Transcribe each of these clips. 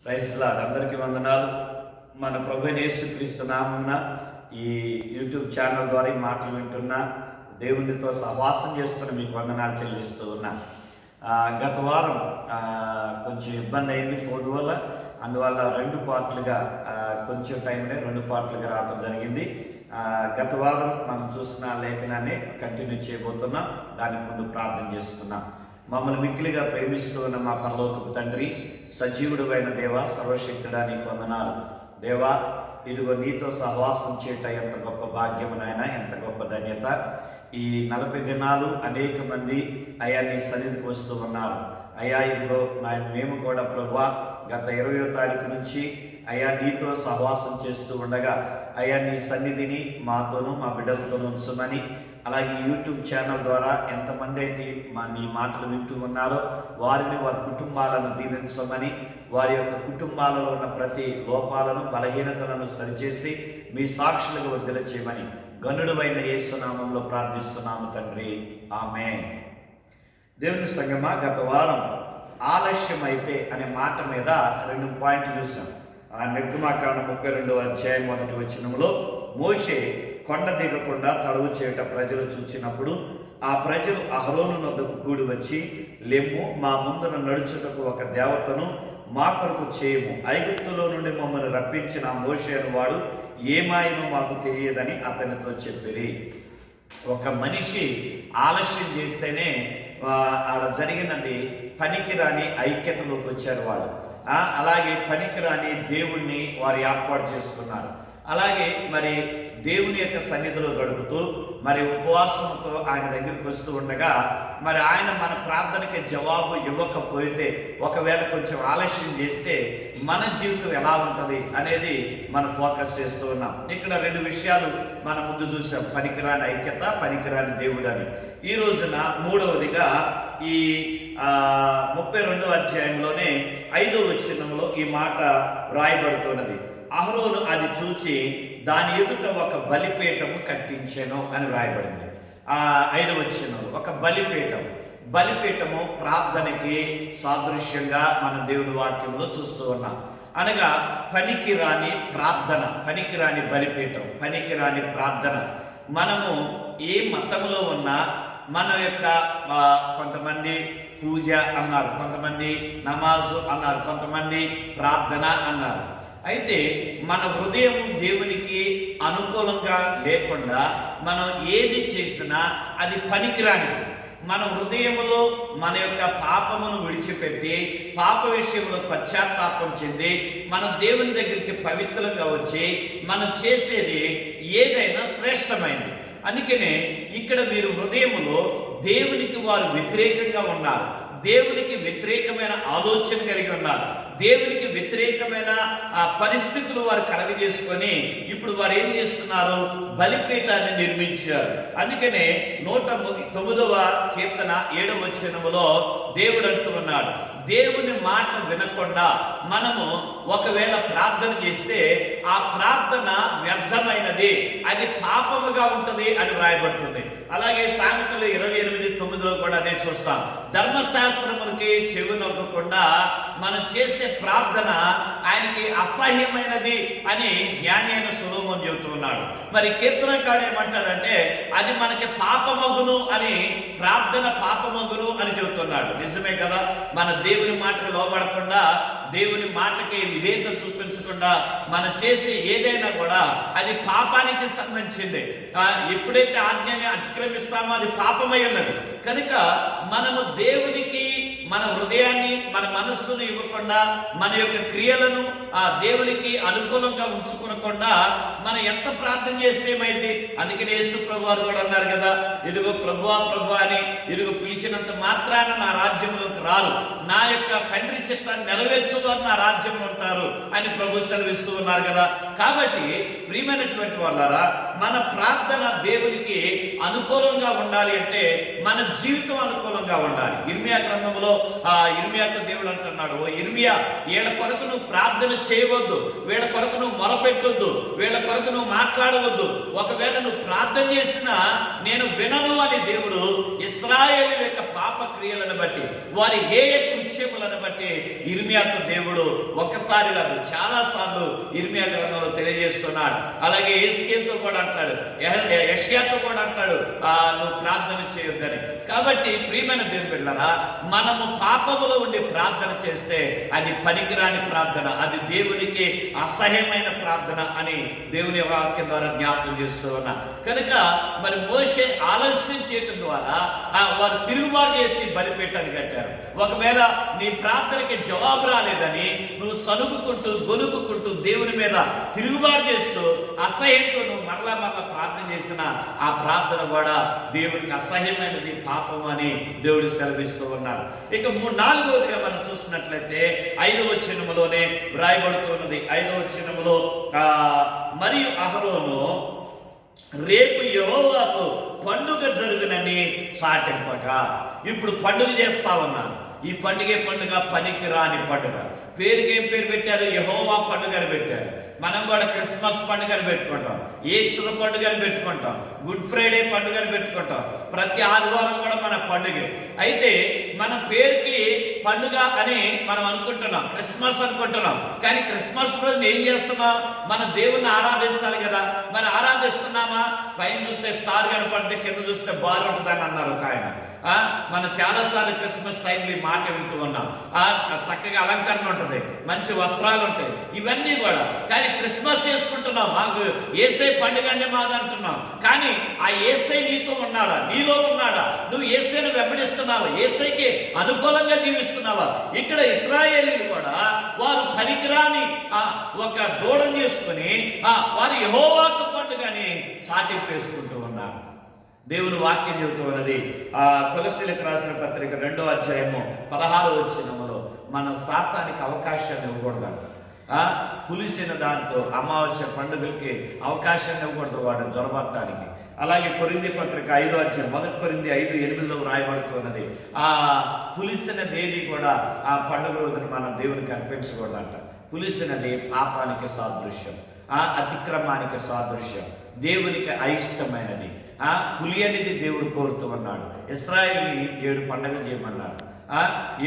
Praise lord. అందరికీ వందనాలు. మన ప్రభువైన యేసుక్రీస్తు నామమున ఈ యూట్యూబ్ ఛానల్ ద్వారా ఈ మాటలు వింటున్నా దేవునితో సహవాసం చేస్తున్న మీకు వందనాలు చెల్లిస్తూ ఉన్నా. గత వారం కొంచెం ఇబ్బంది అయింది ఫోన్ వల్ల, అందువల్ల రెండు పార్ట్లుగా కొంచెం టైంలో రెండు పార్ట్లుగా రావడం జరిగింది. గత వారం మనం చూసిన లేఖనాన్ని కంటిన్యూ చేయబోతున్నాం. దానికి ముందు ప్రార్థన చేసుకున్నాం. మమ్మల్ని మిక్కిలిగా ప్రేమిస్తూ ఉన్న మా పరలోకపు తండ్రి, సజీవుడు అయిన దేవ, సర్వశక్తుడా నీకు వందనాలు. దేవా, ఇదిగో నీతో సహవాసం చేయట ఎంత గొప్ప భాగ్యము నాయన, ఎంత గొప్ప ధన్యత. ఈ 40 దినాలు అనేక మంది అయ్యా నీ సన్నిధికి వస్తూ ఉన్నారు. అయ్యా ఇదిగో మేము కూడా ప్రభువా గత 20వ తారీఖు నుంచి అయ్యా నీతో సహవాసం చేస్తూ ఉండగా అయ్యా నీ సన్నిధిని మాతోనూ మా బిడ్డలతోనూ ఉంచమని, అలాగే యూట్యూబ్ ఛానల్ ద్వారా ఎంతమంది అయితే నీ మాటలు వింటూ ఉన్నారో వారిని వారి కుటుంబాలను దీవించమని, వారి యొక్క కుటుంబాలలో ఉన్న ప్రతి లోపాలను బలహీనతలను సరిచేసి మీ సాక్షులుగా వర్ధిల్ల చేయమని గనుడువైన యేసు నామములో ప్రార్థిస్తున్నాము తండ్రి, ఆమేన్. దేవుని సంగమా, గత వారం ఆలస్యం అయితే అనే మాట మీద 2 పాయింట్లు చూసాం. నిర్గమాకాండం 32వ అధ్యాయం 1వ వచనంలో మోషే కొండ దిగకుండా తడవు చేయుట ప్రజలు చూచినప్పుడు ఆ ప్రజలు అహరోను నొద్దకు కూడి వచ్చి, లెమ్ము, మా ముందున నడుచుటకు ఒక దేవతను మా కొరకు చేయము, ఐగుప్తులో నుండి మమ్మల్ని రప్పించిన మోషే అను వాడు ఏమాయనో మాకు తెలియదని అతనితో చెప్పిరి. ఒక మనిషి ఆలస్యం చేస్తేనే ఆడ జరిగినది పనికిరాని ఐక్యతలోకి వచ్చారు వాళ్ళు. అలాగే పనికిరాని దేవుణ్ణి వారు ఏర్పాటు చేసుకున్నారు. అలాగే మరి దేవుని యొక్క సన్నిధిలో గడుపుతూ మరి ఉపవాసంతో ఆయన దగ్గరికి వస్తూ ఉండగా మరి ఆయన మన ప్రార్థనకి జవాబు ఇవ్వకపోతే, ఒకవేళ కొంచెం ఆలస్యం చేస్తే మన జీవితం ఎలా ఉంటుంది అనేది మనం ఫోకస్ చేస్తూ ఉన్నాం. ఇక్కడ 2 విషయాలు మన ముందు చూసాం: పనికిరాని ఐక్యత, పనికిరాని దేవుడు అని. ఈ రోజున మూడవదిగా ఈ 32వ అధ్యాయంలోనే 5వ వచనంలో ఈ మాట రాయబడుతున్నది. అహరోను అది చూచి దాని ఎదుట ఒక బలిపీఠము కట్టించెను అని రాయబడింది. 5వ వచనంలో ఒక బలిపీఠము ప్రార్థనకి సాదృశ్యంగా మన దేవుని వాక్యంలో చూస్తూ ఉన్నాం. అనగా పనికిరాని ప్రార్థన, పనికిరాని బలిపీఠం, పనికిరాని ప్రార్థన. మనము ఏ మతములో ఉన్నా మన యొక్క కొంతమంది పూజ అన్నారు, కొంతమంది నమాజు అన్నారు, కొంతమంది ప్రార్థన అన్నారు. అయితే మన హృదయం దేవునికి అనుకూలంగా లేకుండా మనం ఏది చేసినా అది పనికిరానిది. మన హృదయంలో మన యొక్క పాపమును విడిచిపెట్టి పాప విషయంలో పశ్చాత్తాపం చెంది మన దేవుని దగ్గరికి పవిత్రంగా వచ్చి మనం చేసేది ఏదైనా శ్రేష్టమైనది. అందుకనే ఇక్కడ వీరు హృదయంలో దేవునికి వారు వ్యతిరేకంగా ఉన్నారు, దేవునికి వ్యతిరేకమైన ఆలోచన కలిగి ఉన్నారు, దేవునికి వ్యతిరేకమైన పరిస్థితులు వారు కలగజేసుకొని ఇప్పుడు వారు ఏం చేస్తున్నారు? బలిపీఠాన్ని నిర్మించారు. అందుకనే 109వ కీర్తన 7వ వచనములో దేవుడు అంటూ ఉన్నాడు, దేవుని మాట వినకుండా మనము ఒకవేళ ప్రార్థన చేస్తే ఆ ప్రార్థన వ్యర్థమైనది, అది పాపముగా ఉంటుంది అని వ్రాయబడుతుంది. అలాగే సామెతలు 28:9లో కూడా నేను చూస్తాం, ధర్మశాస్త్రమునికి చెవినొక్కకుండా మనం చేసే ప్రార్థన ఆయనకి అసహ్యమైనది అని జ్ఞాని అయిన సొలొమోను చెబుతూ ఉన్నాడు. మరి కీర్తనకారుడు ఏమంటాడంటే అది మనకి పాపమగును అని, ప్రార్థన పాపమగును అని చెబుతున్నాడు. నిజమే కదా? మన దేవుని మాటకు లోబడకుండా, దేవుని మాటకి విధేయత చూపించకుండా మనం చేసే ఏదైనా కూడా అది పాపానికి సంబంధించింది. ఎప్పుడైతే ఆజ్ఞని అతిక్రమిస్తామో అది పాపమై ఉన్నది. కనుక మనము దేవునికి మన హృదయాన్ని, మన మనస్సును ఇవ్వకుండా, మన యొక్క క్రియలను దేవునికి అనుకూలంగా ఉంచుకోకుండా మనం ఎంత ప్రార్థన చేస్తే ఏమైంది? అందుకని యేసు ప్రభు వారు కూడా అన్నారు కదా, ఇదిగో ప్రభువా ప్రభువా అని, ఇదిగో పిలిచినంత మాత్రాన నా రాజ్యంలోకి రారు, నా యొక్క తండ్రి చిత్తాన్ని నెరవేర్చువారు నా రాజ్యంలో ఉంటారు అని ప్రభు సెలవిస్తూ ఉన్నారు కదా. కాబట్టి ప్రియమైనటువంటి వాళ్ళారా, మన ప్రార్థన దేవునికి అనుకూలంగా ఉండాలి అంటే మన జీవితం అనుకూలంగా ఉండాలి. ఇర్మియా గ్రంథంలో ఇర్మియాతో దేవుడు అంటున్నాడు, ఓ ఇర్మియా, వీళ్ళ కొరకు నువ్వు ప్రార్థన చేయవద్దు, వీళ్ళ కొరకు నువ్వు మొరపెట్టొద్దు, వీళ్ళ కొరకు నువ్వు మాట్లాడవద్దు. ఒకవేళ నువ్వు ప్రార్థన చేసినా నేను వినను అని దేవుడు ఇశ్రాయేలు యొక్క పాప క్రియలను బట్టి, వారి హేయ కృత్యములను బట్టి ఇర్మియాతో దేవుడు ఒక్కసారి కాదు చాలా సార్లు ఇర్మియా గ్రంథంలో తెలియజేస్తున్నాడు. అలాగే యేస్కేలుతో కూడా అంటాడు, యెషయాతో కూడా అంటాడు, నువ్వు ప్రార్థన చేయొద్దని. కాబట్టి ప్రియమైన దేవుని బిడ్డలారా, మనము పాపములో ఉండి ప్రార్థన చేస్తే అది పనికిరాని ప్రార్థన, అది దేవునికి అసహ్యమైన ప్రార్థన అని దేవుని వాక్యం ద్వారా జ్ఞాపకం చేస్తూ ఉన్నా. కనుక మరి మోషే ఆలస్యం చేయటం ద్వారా వారు తిరుగుబాటు చేసి బలిపీఠాన్ని కట్టారు. ఒకవేళ నీ ప్రార్థనకి జవాబు రాలేదని నువ్వు సనుగుకుంటూ గొనుగుకుంటూ దేవుని మీద తిరుగుబాటు చేస్తూ అసహ్యంతో నువ్వు మరలా ప్రార్థన చేసిన ఆ ప్రార్థన కూడా దేవునికి అసహ్యమైనది, పాపం అని దేవుడు సెలవిస్తూ ఉన్నారు. ఇక 4వదిగా మనం చూసినట్లయితే 5వ వచనములోనే వ్రాయబడుతున్నది. 5వ వచనములో మరియు అహరోను రేపు యెహోవాకు పండుగ జరుగునని చాటింపగా, ఇప్పుడు పండుగ చేస్తా ఉన్నాను. ఈ పండుగ పనికి రాని పండుగ. పేరుకి ఏం పేరు పెట్టారు? యెహోవా పండుగని పెట్టారు. మనం కూడా క్రిస్మస్ పండుగని పెట్టుకుంటాం, ఈస్టర్ పండుగని పెట్టుకుంటాం, గుడ్ ఫ్రైడే పండుగని పెట్టుకుంటాం. ప్రతి ఆదివారం కూడా మన పండుగ. అయితే మన పేరుకి పండుగ అని మనం అనుకుంటున్నాం, క్రిస్మస్ అనుకుంటున్నాం. కానీ క్రిస్మస్ రోజు ఏం చేస్తున్నాం? మన దేవుణ్ణి ఆరాధించాలి కదా. మరి ఆరాధిస్తున్నామా? పైన చూస్తే స్టార్ కనపడితే కింద చూస్తే బార్ ఉంటుందని అన్నారు ఒక ఆయన. మనం చాలాసార్లు క్రిస్మస్ టైంలో ఈ మాట వింటూ ఉన్నాం. చక్కగా అలంకరణ ఉంటుంది, మంచి వస్త్రాలు ఉంటాయి, ఇవన్నీ కూడా. కానీ క్రిస్మస్ చేసుకుంటున్నాం, మాకు యేసే పండుగ అంటే మాది అంటున్నాం. కానీ ఆ యేసే నీతో ఉన్నాడా? నీలో ఉన్నాడా? నువ్వు యేసేను వెంబడిస్తున్నావా? యేసేకి అనుకూలంగా జీవిస్తున్నావా? ఇక్కడ ఇశ్రాయేలీలు కూడా వారు పనికిరాని ఒక దూడం చేసుకుని వారు యెహోవాకు పండుగని చాటింపేసుకుంటూ ఉన్నారు. దేవుని వాక్యం చెబుతూ ఉన్నది. కొలస్సీలకు రాసిన పత్రిక 2వ అధ్యాయము 16వ వచనములో మనం సాతానికి అవకాశాన్ని ఇవ్వకూడదు. పులిసిన దాంతో అమావాస్య పండుగలకి అవకాశాన్ని ఇవ్వకూడదు వాడు జొరబట్టడానికి. అలాగే కొరింథీ పత్రిక 5వ అధ్యాయం 1 కొరింథీ 5:8లో రాయబడుతున్నది, పులిసినదేది కూడా ఆ పండుగ రోజున మనం దేవునికి అర్పించకూడదంట. పులిసినది పాపానికి సాదృశ్యం, అతిక్రమానికి సాదృశ్యం, దేవునికి అయిష్టమైనది. పులియనిది దేవుడు కోరుతూ ఉన్నాడు. ఇశ్రాయేలుని 7 పండుగలు చేయమన్నాడు.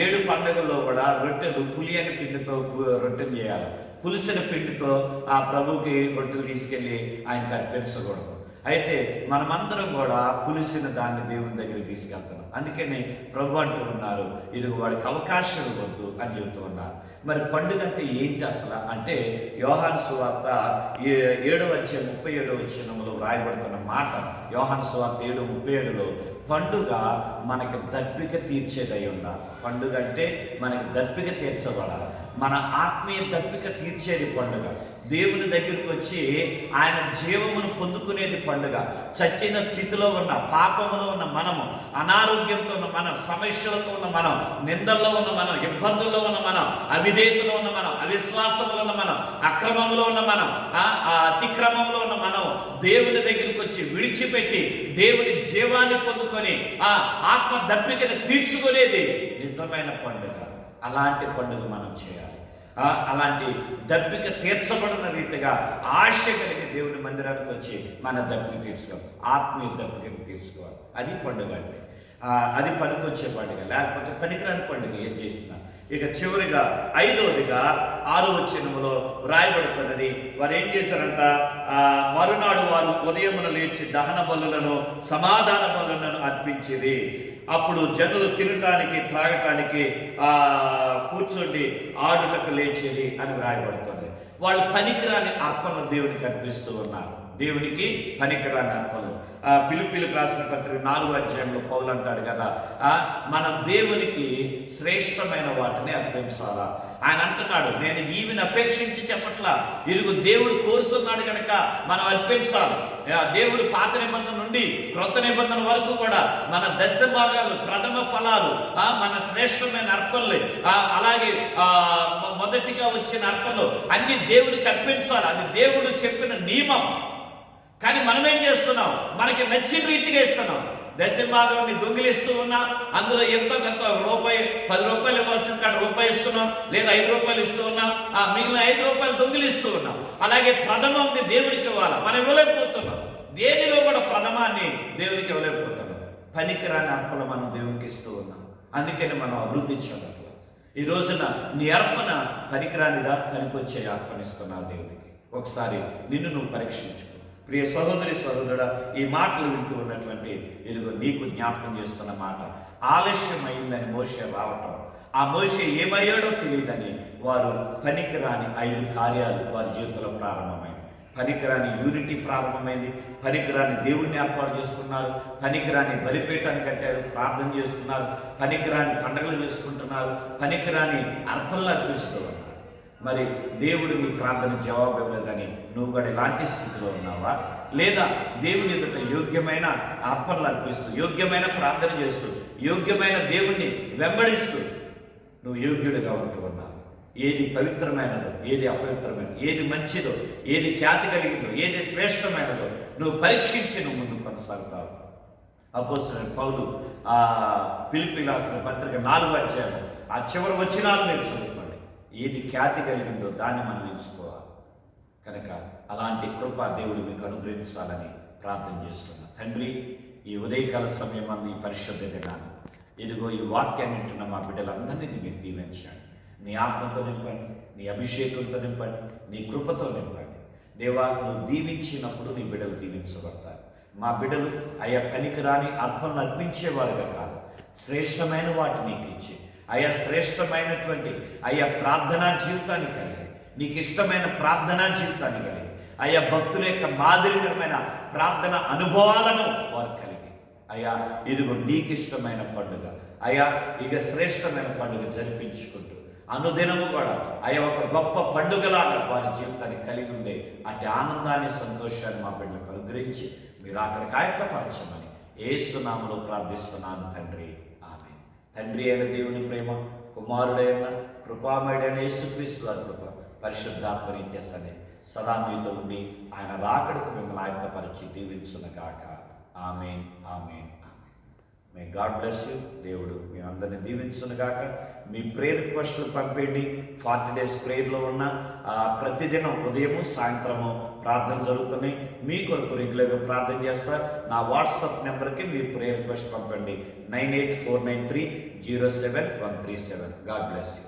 7 పండుగల్లో కూడా రొట్టెలు పులియని పిండితో రొట్టెలు చేయాలి. పులిసిన పిండితో ఆ ప్రభుకి రొట్టెలు తీసుకెళ్ళి ఆయనకు అర్పించకూడదు. అయితే మనమందరం కూడా పులిసిన దాన్ని దేవుని దగ్గరికి తీసుకెళ్తున్నాం. అందుకని ప్రభు అంటూ ఉన్నారు, ఇది వాడికి అవకాశం వద్దు అని చెబుతూ ఉన్నారు. మరి పండుగ అంటే ఏంటి అసలు అంటే, యోహాను సువార్త 7వ అధ్యాయం 37వ వచనంలో రాయబడుతున్న మాట, యోహాను సువార్త 7:37లో, పండుగ మనకి దప్పిక తీర్చేదై ఉండాలి. పండుగ అంటే మనకి దప్పిక తీర్చబడాలి. మన ఆత్మీయ దప్పిక తీర్చేది పండుగ. దేవుని దగ్గరికి వచ్చి ఆయన జీవమును పొందుకునేది పండుగ. చచ్చిన స్థితిలో ఉన్న, పాపములో ఉన్న మనము, అనారోగ్యంతో ఉన్న మనం, సమస్యలతో ఉన్న మనం, నిందల్లో ఉన్న మనం, ఇబ్బందుల్లో ఉన్న మనం, అవిధేయతలో ఉన్న మనం, అవిశ్వాసంలో ఉన్న మనం, అక్రమంలో ఉన్న మనం, అతిక్రమంలో ఉన్న మనం దేవుని దగ్గరికి వచ్చి విడిచిపెట్టి దేవుని జీవాన్ని పొందుకొని ఆత్మ దప్పికను తీర్చుకునేది నిజమైన పండుగ. అలాంటి పండుగ మనం చేయాలి. అలాంటి దప్పిక తీర్చబడిన రీతిగా ఆశ కలిగి దేవుని మందిరానికి వచ్చి మన దప్పిక తీర్చుకోవాలి, ఆత్మీయ దప్పికను తీర్చుకోవాలి. అది పండుగ అంటే. అది పనికొచ్చే పండుగ, లేకపోతే పనికిరాని పండుగ ఏం చేసినా. ఇక చివరిగా 5వదిగా 6వ వచనములో వ్రాయబడుతున్నది, వారు ఏం చేశారంట, మరునాడు వారు ఉదయమున లేచి దహన బలులను సమాధాన బలులను అర్పించిరి. అప్పుడు జనులు తినటానికి త్రాగటానికి కూర్చోండి ఆడుటకు లేచేది అని వ్రాయబడుతుంది. వాళ్ళు పనికిరాని అర్పణలు దేవునికి అర్పిస్తూ ఉన్నారు. దేవునికి పనికిరాని అర్పణలు. ఫిలిప్పీయులకు రాసిన పత్రిక 4వ అధ్యాయంలో పౌలు అంటాడు కదా, మనం దేవునికి శ్రేష్టమైన వాటిని అర్పించాలా. ఆయన అంటున్నాడు, నేను ఈవిని అపేక్షించి చెప్పట్లా, ఇరుగు దేవుడు కోరుతున్నాడు కనుక మనం అర్పించాలి. దేవుడు పాత నిబంధన నుండి క్రొత్త నిబంధన వరకు కూడా మన దశ భాగాలు, ప్రథమ ఫలాలు, మన శ్రేష్టమైన అర్పణలు, అలాగే మొదటిగా వచ్చిన అర్పణలు అన్ని దేవుడికి అర్పించాలి. అది దేవుడు చెప్పిన నియమం. కానీ మనం ఏం చేస్తున్నాం? మనకి నచ్చిన రీతిగా ఇస్తున్నాం. దశభాగాన్ని దొంగిలిస్తూ ఉన్నా, అందులో ఎంతో కొంత రూపాయి, 10 రూపాయలు ఇవ్వాల్సిన కాడ రూపాయి ఇస్తున్నాం, లేదా 5 రూపాయలు ఇస్తూ ఉన్నాం, ఆ మిగిలిన 5 రూపాయలు దొంగిలిస్తూ ఉన్నాం. అలాగే ప్రథమాన్ని దేవుడికి ఇవ్వాలి, మనం ఇవ్వలేకపోతున్నాం. దేనిలో కూడా ప్రథమాన్ని దేవునికి ఇవ్వలేకపోతున్నాం. పనికిరాని అర్పణ మనం దేవునికి ఇస్తూ ఉన్నాం. అందుకని మనం అభివృద్ధి చెందాలి. ఈ రోజున నీ అర్పణ పనికిరానిదా, పనికొచ్చే అర్పణిస్తున్నావు దేవునికి. ఒకసారి నిన్ను నువ్వు పరీక్షించుకో. ప్రియ సహోదరి సహోదరుడా, ఈ మాటలు వింటూ ఉన్నటువంటి ఇదిగో నీకు జ్ఞాపకం చేస్తున్న మాట, ఆలస్యమైందని మోషే రావటం, ఆ మోషే ఏమయ్యాడో తెలియదని వారు పనికిరాని 5 కార్యాలు వారి జీవితంలో ప్రారంభమైంది. పనికిరాని యూనిటీ ప్రారంభమైంది. పనికిరాని దేవుణ్ణి ఏర్పాటు చేసుకున్నారు. పనికిరాని బలిపీఠాన్ని కట్టారు, ప్రార్థన చేసుకున్నారు. పనికిరాని పండుగలు చేసుకుంటున్నారు. పనికిరాని అర్పణలు అర్పిస్తూ ఉన్నారు. మరి దేవుడు నీ ప్రార్థన జవాబు ఇవ్వలేదని నువ్వు కూడా ఇలాంటి స్థితిలో ఉన్నావా? లేదా దేవుని ఎదుట యోగ్యమైన అర్పణలు అర్పిస్తూ, యోగ్యమైన ప్రార్థన చేస్తూ, యోగ్యమైన దేవుణ్ణి వెంబడిస్తూ నువ్వు యోగ్యుడిగా ఉంటూ ఉన్నావు? ఏది పవిత్రమైనదో, ఏది అపవిత్రమైనదో, ఏది మంచిదో, ఏది ఖ్యాతి కలిగిందో, ఏది శ్రేష్టమైనదో నువ్వు పరీక్షించి నువ్వు ముందు కొనసాగుతావు. అపోస్తలుడైన పౌలు ఫిలిప్పీయులకు రాసిన పత్రిక 4వ అధ్యాయం ఆ చివరి వచనాలు మీరు చదువుకోండి. ఏది ఖ్యాతి కలిగిందో దాన్ని మనం ఎంచుకోవాలి. కనుక అలాంటి కృప దేవుడు మీకు అనుగ్రహించాలని ప్రార్థన చేస్తున్నా. తండ్రి, ఈ ఉదయకాల సమయం ఈ పరిశుద్ధ దినాన్ని ఇదిగో ఈ వాక్యాన్ని వింటున్న మా బిడ్డలందరినీ మీరు దీవించండి. నీ ఆత్మతో నింపండి, నీ అభిషేకంతో నింపండి, నీ కృపతో నింపండి. దేవా, నువ్వు దీవించినప్పుడు నీ బిడ్డలు దీవించబడతారు. మా బిడ్డలు అయ్యా పనికిరాని అర్పణలు అర్పించేవారుగా కాదు, శ్రేష్టమైన వాటి నీకు ఇచ్చి అయ్యా శ్రేష్టమైనటువంటి అయ్యా ప్రార్థనా జీవితాన్ని కలిగి, నీకు ఇష్టమైన ప్రార్థనా జీవితాన్ని కలిగి, అయ్యా భక్తుల యొక్క మాదిరికరమైన ప్రార్థన అనుభవాలను వారు కలిగి, అయ్యా ఇదిగో నీకు ఇష్టమైన పండుగ, అయ్యా ఇక శ్రేష్టమైన పండుగ జరిపించుకుంటూ అనుదినము కూడా అయ్యా ఒక గొప్ప పండుగలాగా వారి జీవితాన్ని కలిగి ఉండే అటు ఆనందాన్ని, సంతోషాన్ని మా బిడ్డలకు అనుగ్రహించి మీరు అక్కడికి ఆయత్తపరచమని యేసు నామములో ప్రార్థిస్తున్నాను తండ్రి. ఆమేన్. తండ్రి అయిన దేవుని ప్రేమ, కుమారుడైన కృపామయుడైన యేసుక్రీస్తు వారి కృప, పరిశుద్ధాత్మ నిత్యసనే సదా మీతో ఉండి ఆయన రాకడకు మిమ్మల్ని ఆయత్తపరిచి దీవించునుగాక. Amen, amen, amen. May God bless you. దేవుడు మీ అందరిని దీవించునుగాక. మీ ప్రేయర్ రిక్వెస్ట్లు పంపేయండి. 40 days ప్రేయర్లో ఉన్న ప్రతిదినం ఉదయము సాయంత్రము ప్రార్థన జరుగుతున్నాయి. మీ కొరకు రెగ్యులర్గా ప్రార్థన చేస్తారు. నా వాట్సాప్ నెంబర్కి మీ ప్రేయర్ రిక్వెస్ట్ పంపండి. 984930737. God bless you.